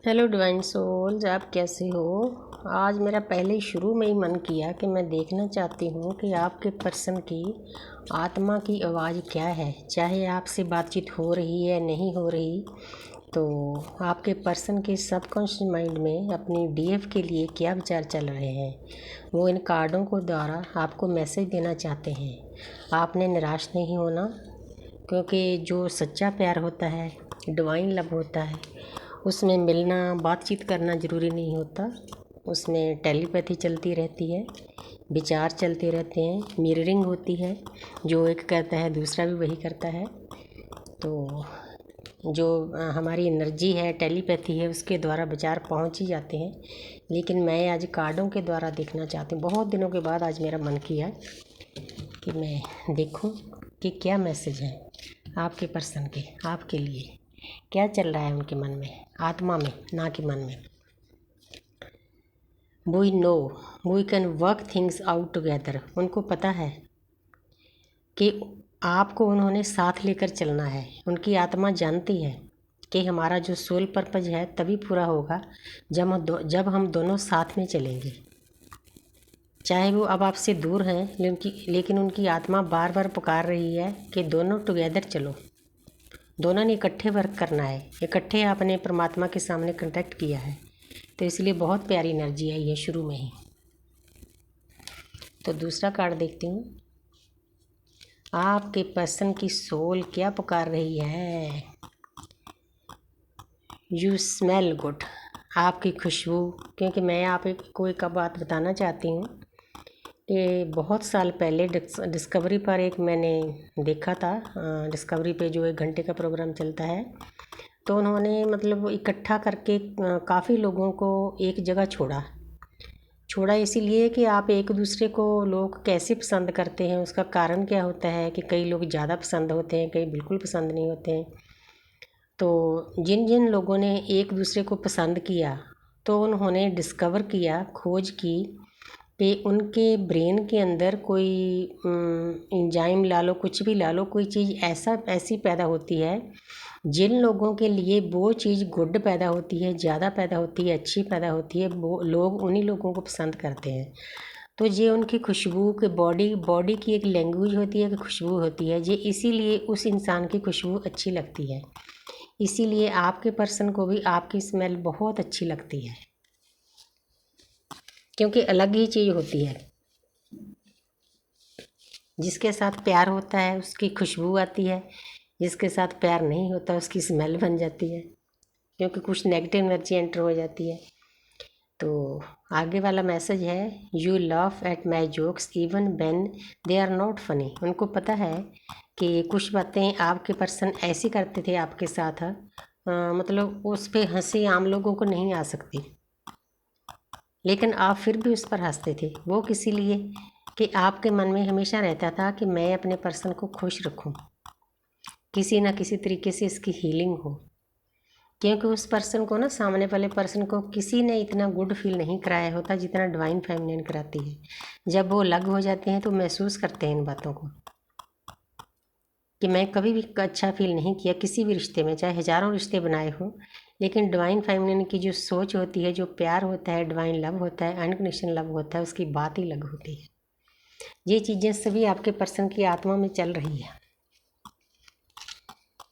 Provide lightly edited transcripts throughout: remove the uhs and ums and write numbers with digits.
Hello divine souls, आप कैसे हो। आज मेरा पहले ही शुरू में ही मन किया कि मैं देखना चाहती हूँ कि आपके पर्सन की आत्मा की आवाज़ क्या है। चाहे आपसे बातचीत हो रही है नहीं हो रही, तो आपके पर्सन के सबकॉन्शियस माइंड में अपनी डीएफ के लिए क्या विचार चल रहे हैं, वो इन कार्डों को द्वारा आपको मैसेज देना चाहते हैं। आपने निराश नहीं होना, क्योंकि जो सच्चा प्यार होता है, डिवाइन लव होता है, उसमें मिलना बातचीत करना ज़रूरी नहीं होता। उसमें टेलीपैथी चलती रहती है, विचार चलते रहते हैं, मिररिंग होती है। जो एक कहता है दूसरा भी वही करता है। तो जो हमारी एनर्जी है, टेलीपैथी है, उसके द्वारा विचार पहुंच ही जाते हैं। लेकिन मैं आज कार्डों के द्वारा देखना चाहती हूँ। बहुत दिनों के बाद आज मेरा मन किया कि मैं देखूं कि क्या मैसेज है आपके पर्सन के, आपके लिए क्या चल रहा है उनके मन में, आत्मा में, ना कि मन में। We know we can work things out together. उनको पता है कि आपको उन्होंने साथ लेकर चलना है। उनकी आत्मा जानती है कि हमारा जो सोल पर्पज है तभी पूरा होगा जब हम दोनों साथ में चलेंगे। चाहे वो अब आपसे दूर हैं, लेकिन उनकी आत्मा बार बार पुकार रही है कि दोनों टुगेदर चलो। दोनों ने इकट्ठे वर्क करना है, इकट्ठे आपने परमात्मा के सामने कॉन्टैक्ट किया है। तो इसलिए बहुत प्यारी एनर्जी आई है शुरू में ही। तो दूसरा कार्ड देखती हूँ। आपके पर्सन की सोल क्या पुकार रही है। You smell good. आपकी खुशबू, क्योंकि मैं आपको एक बात बताना चाहती हूँ कि बहुत साल पहले डिस्कवरी पर एक मैंने देखा था। डिस्कवरी पे जो 1 घंटे का प्रोग्राम चलता है, तो उन्होंने मतलब इकट्ठा करके काफ़ी लोगों को एक जगह छोड़ा इसीलिए कि आप एक दूसरे को लोग कैसे पसंद करते हैं, उसका कारण क्या होता है कि कई लोग ज़्यादा पसंद होते हैं, कई बिल्कुल पसंद नहीं होते हैं। तो जिन जिन लोगों ने एक दूसरे को पसंद किया, तो उन्होंने डिस्कवर किया, खोज की कि उनके ब्रेन के अंदर कोई एंजाइम ला लो, कुछ भी ला लो, कोई चीज़ ऐसी पैदा होती है जिन लोगों के लिए वो चीज़ गुड पैदा होती है, ज़्यादा पैदा होती है, अच्छी पैदा होती है, वो लोग उन्हीं लोगों को पसंद करते हैं। तो ये उनकी खुशबू के बॉडी की एक लैंग्वेज होती है कि खुशबू होती है, ये इसीलिए उस इंसान की खुशबू अच्छी लगती है। इसीलिए आपके पर्सन को भी आपकी स्मेल बहुत अच्छी लगती है, क्योंकि अलग ही चीज़ होती है। जिसके साथ प्यार होता है उसकी खुशबू आती है, जिसके साथ प्यार नहीं होता उसकी स्मेल बन जाती है, क्योंकि कुछ नेगेटिव एनर्जी एंटर हो जाती है। तो आगे वाला मैसेज है, you laugh at my jokes even when they are not funny. उनको पता है कि कुछ बातें आपके पर्सन ऐसी करते थे आपके साथ, मतलब उस पर हंसी आम लोगों को नहीं आ सकती, लेकिन आप फिर भी उस पर हंसते थे। वो किसी लिए कि आपके मन में हमेशा रहता था कि मैं अपने पर्सन को खुश रखूं, किसी ना किसी तरीके से इसकी हीलिंग हो। क्योंकि उस पर्सन को ना, सामने वाले पर्सन को किसी ने इतना गुड फील नहीं कराया होता जितना डिवाइन फेमिनिन कराती है। जब वो अलग हो जाते हैं तो महसूस करते हैं इन बातों को कि मैं कभी भी अच्छा फील नहीं किया किसी भी रिश्ते में, चाहे हज़ारों रिश्ते बनाए हों। लेकिन डिवाइन फेमिनिन की जो सोच होती है, जो प्यार होता है, डिवाइन लव होता है, अनकंडीशनल लव होता है, उसकी बात ही अलग होती है। ये चीज़ें सभी आपके पर्सन की आत्मा में चल रही है।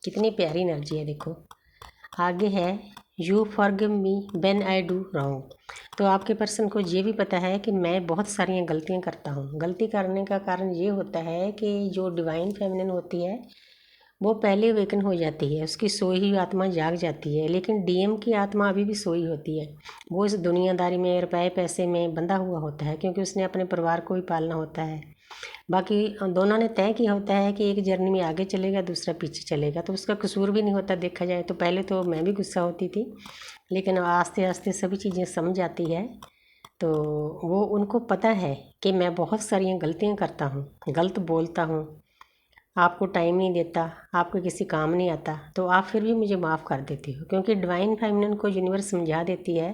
कितनी प्यारी एनर्जी है। देखो आगे है, you forgive me when I do wrong. तो आपके पर्सन को ये भी पता है कि मैं बहुत सारी गलतियाँ करता हूँ। गलती करने का कारण ये होता है कि जो डिवाइन फेमिनिन होती है वो पहले वेकन हो जाती है, उसकी सोई हुई आत्मा जाग जाती है। लेकिन डीएम की आत्मा अभी भी सोई होती है। वो इस दुनियादारी में रुपए पैसे में बंधा हुआ होता है, क्योंकि उसने अपने परिवार को भी पालना होता है। बाकी दोनों ने तय किया होता है कि एक जर्नी में आगे चलेगा, दूसरा पीछे चलेगा। तो उसका कसूर भी नहीं होता देखा जाए तो। पहले तो मैं भी गुस्सा होती थी, लेकिन आस्ते आस्ते सभी चीज़ें समझ आती है। तो वो उनको पता है कि मैं बहुत सारी गलतियाँ करता हूँ, गलत बोलता हूँ, आपको टाइम नहीं देता, आपको किसी काम नहीं आता, तो आप फिर भी मुझे माफ़ कर देती हो। क्योंकि डिवाइन फेमिनिन को यूनिवर्स समझा देती है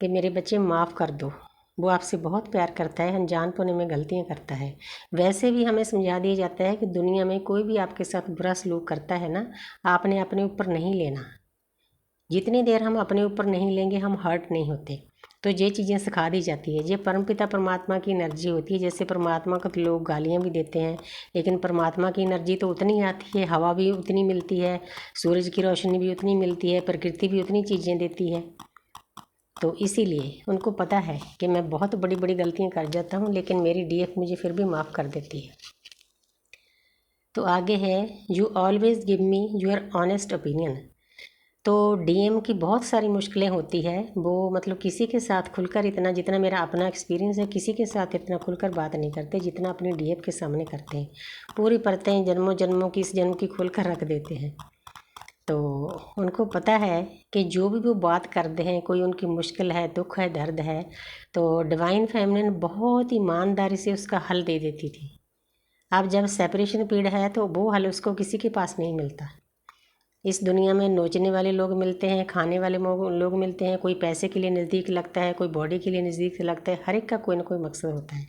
कि मेरे बच्चे माफ़ कर दो। वो आपसे बहुत प्यार करता है, अनजान पुणे में गलतियाँ करता है। वैसे भी हमें समझा दिया जाता है कि दुनिया में कोई भी आपके साथ बुरा सलूक करता है ना, आपने अपने ऊपर नहीं लेना। जितनी देर हम अपने ऊपर नहीं लेंगे हम हर्ट नहीं होते। तो ये चीज़ें सिखा दी जाती है। ये परमपिता परमात्मा की एनर्जी होती है। जैसे परमात्मा को तो लोग गालियाँ भी देते हैं, लेकिन परमात्मा की एनर्जी तो उतनी आती है, हवा भी उतनी मिलती है, सूरज की रोशनी भी उतनी मिलती है, प्रकृति भी उतनी चीज़ें देती है। तो इसीलिए उनको पता है कि मैं बहुत बड़ी बड़ी गलतियाँ कर जाता हूँ, लेकिन मेरी डीएफ मुझे फिर भी माफ़ कर देती है। तो आगे है, you always give me your honest opinion. तो डीएम की बहुत सारी मुश्किलें होती है। वो मतलब किसी के साथ खुलकर इतना, जितना मेरा अपना एक्सपीरियंस है, किसी के साथ इतना खुलकर बात नहीं करते जितना अपनी डीएफ के सामने करते हैं। पूरी परतें जन्मों जन्मों की, इस जन्म की खोल कर रख देते हैं। तो उनको पता है कि जो भी वो बात करते हैं, कोई उनकी मुश्किल है, दुख है, दर्द है, तो डिवाइन फेमिनिन बहुत ईमानदारी से उसका हल दे देती थी। अब जब सेपरेशन पीरियड है तो वो हल उसको किसी के पास नहीं मिलता। इस दुनिया में नोचने वाले लोग मिलते हैं, खाने वाले लोग मिलते हैं, कोई पैसे के लिए नज़दीक लगता है, कोई बॉडी के लिए नज़दीक लगता है, हर एक का कोई ना कोई मकसद होता है।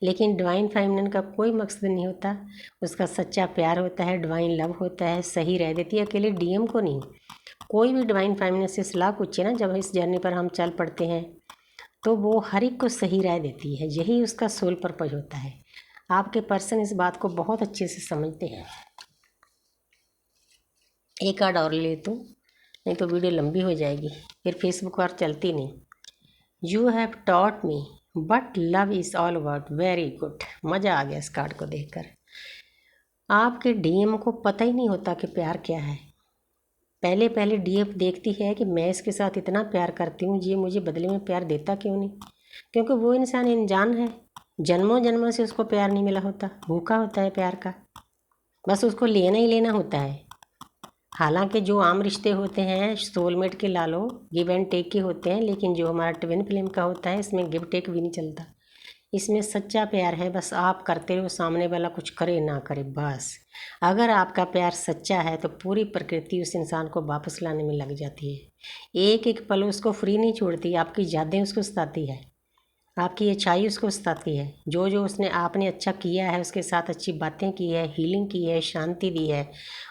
लेकिन डिवाइन फेमिनिन का कोई मकसद नहीं होता, उसका सच्चा प्यार होता है, डिवाइन लव होता है, सही रह देती है। अकेले डीएम को नहीं, कोई भी डिवाइन फेमिनिन से सलाह पूछे ना, जब इस जर्नी पर हम चल पड़ते हैं तो वो हर एक को सही राय देती है। यही उसका सोल पर्पज होता है। आपके पर्सन इस बात को बहुत अच्छे से समझते हैं। एक कार्ड और ले तो, नहीं तो वीडियो लंबी हो जाएगी, फिर फेसबुक और चलती नहीं। You have taught me but love is all about. Very good, मज़ा आ गया इस कार्ड को देखकर। आपके डीएम को पता ही नहीं होता कि प्यार क्या है। पहले पहले डीएम देखती है कि मैं इसके साथ इतना प्यार करती हूँ, ये मुझे बदले में प्यार देता क्यों नहीं, क्योंकि वो इंसान अनजान है। जन्मों जन्मों से उसको प्यार नहीं मिला होता, भूखा होता है प्यार का, बस उसको लेना ही लेना होता है। हालांकि जो आम रिश्ते होते हैं सोलमेट के ला लो, गिव एंड टेक के होते हैं, लेकिन जो हमारा ट्विन फ्लेम का होता है इसमें गिव टेक भी नहीं चलता। इसमें सच्चा प्यार है, बस आप करते रहो, सामने वाला कुछ करे ना करे बस। अगर आपका प्यार सच्चा है तो पूरी प्रकृति उस इंसान को वापस लाने में लग जाती है। एक एक पल उसको फ्री नहीं छोड़ती, आपकी यादें उसको सताती है, आपकी अच्छाई उसको सताती है। जो जो उसने आपने अच्छा किया है, उसके साथ अच्छी बातें की है, हीलिंग की है, शांति दी है,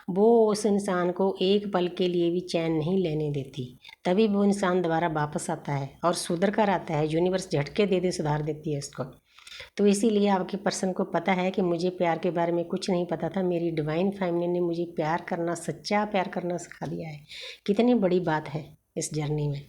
वो उस इंसान को एक पल के लिए भी चैन नहीं लेने देती। तभी वो इंसान दोबारा वापस आता है और सुधर कर आता है। यूनिवर्स झटके दे दे सुधार देती है उसको। तो इसीलिए आपके पर्सन को पता है कि मुझे प्यार के बारे में कुछ नहीं पता था, मेरी डिवाइन फैमिली ने मुझे प्यार करना, सच्चा प्यार करना सिखा दिया है। कितनी बड़ी बात है इस जर्नी में,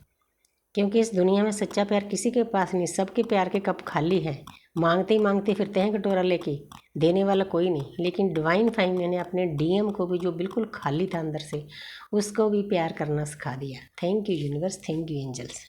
क्योंकि इस दुनिया में सच्चा प्यार किसी के पास नहीं, सबके प्यार के कप खाली हैं, मांगते ही मांगते फिरते हैं कटोरा लेके, देने वाला कोई नहीं। लेकिन डिवाइन फैमिली ने अपने डीएम को भी, जो बिल्कुल खाली था अंदर से, उसको भी प्यार करना सिखा दिया। Thank you universe, thank you angels.